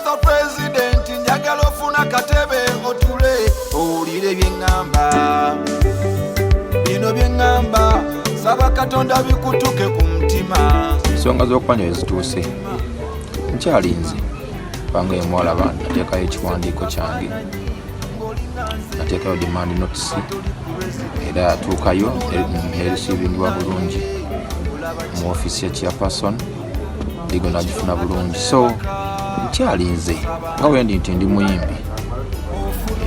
Mr. President, njagala ofuna katebe otule owulire bye ŋŋamba. Bino bye ŋŋamba saba Katonda bikutuke ku mutima. Ensonga z'okwanjula zituuse. Nkyalinze kubanga mwalaba nateekayo ekiwandiiko kyange, nateekayo demand notice era yatuukayo nerisiibingibwa bulungi mu ofiisi ya chairperson digo nagifuna bulungi. So nkyalinze nga bwe ndi nti ndi muyimbi,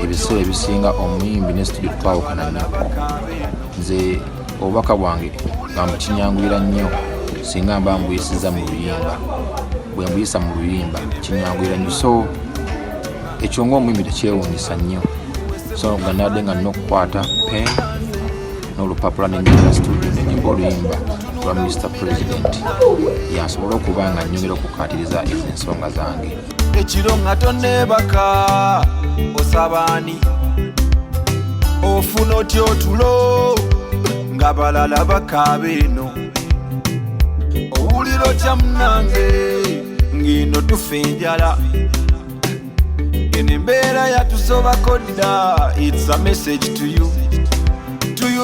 ebiseera ebisinga omuyimbi ne studio twawukana nnyo. Nze obubaka bwange nga kinyanguyira nnyo singa mba mbuyisiza mu luyimba, bwe mbuyisa mu luyimba kinyanguyira nnyo. So ekyo ng'omuyimbi tekyewuunyisa nnyo, so nga nadde nga nnina okukwata pen n'olupapula n'ennyingira studio n'ennyimba oluyimba lwa Mr. President yansobole okuba nga nnyongera okukaatiriza ezo ensonga zange. Ekiro nga tonneebaka osabaani ofuna otya otulo nga balala bakaaba eno, owulira otya munnange ng'eno tufa enjala. Eno embeera yatusobako dda. It's a message to you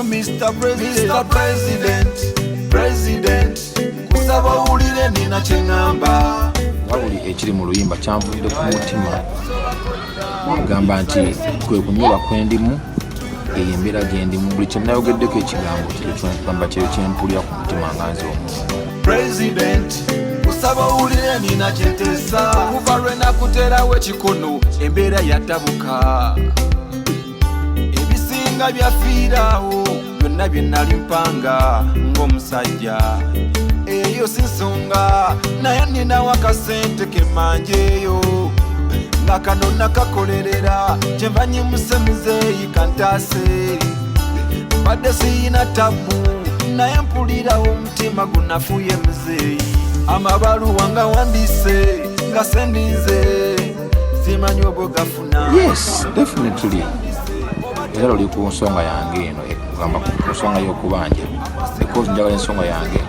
Mr. President. Mr. President, kusaba owulire nina kye ŋŋamba. Wabuli ekiri mu luyimba kyanvudde ku mutima, gamba nti kwe kunyolwa kwendimu, eyo embeera gyendimu. Buli kye nayogeddeko ekigambo kyamba kyeyo kyempulira ku mutima nga nze omuntu. President, kusaba owulire nina kye nteesa. Kuva lwe nakuterawo ekikono embeera yatabuka, ebisinga byafiirawo byonna bye nali mpanga ng'omusajja. Eyo si nsonga naye ninawo akasente kemanjeeyo nga kano nakakolerera kyenva nyimuse muzeeyi kantaase. Mbadde siyina tabu naye mpulirawo omutima gunafuye muzeeyi. Amabaluwa nga wandise nga sendinze simanyi obwo gafuna. Yes, definitely. Era oli ku nsonga yange eno ekugamba ku nsonga y'okubanja, because njagala ensonga yange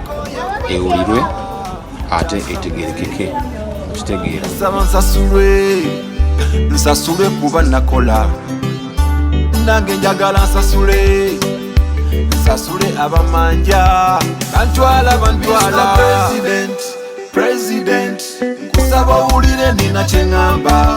ewulirwe ate etegerekeke mukitegeera. Nsaba nsasulwe kuba nakola, nange njagala nsasule abamanja bantwala. President, kusaba owulire nina kye ŋŋamba.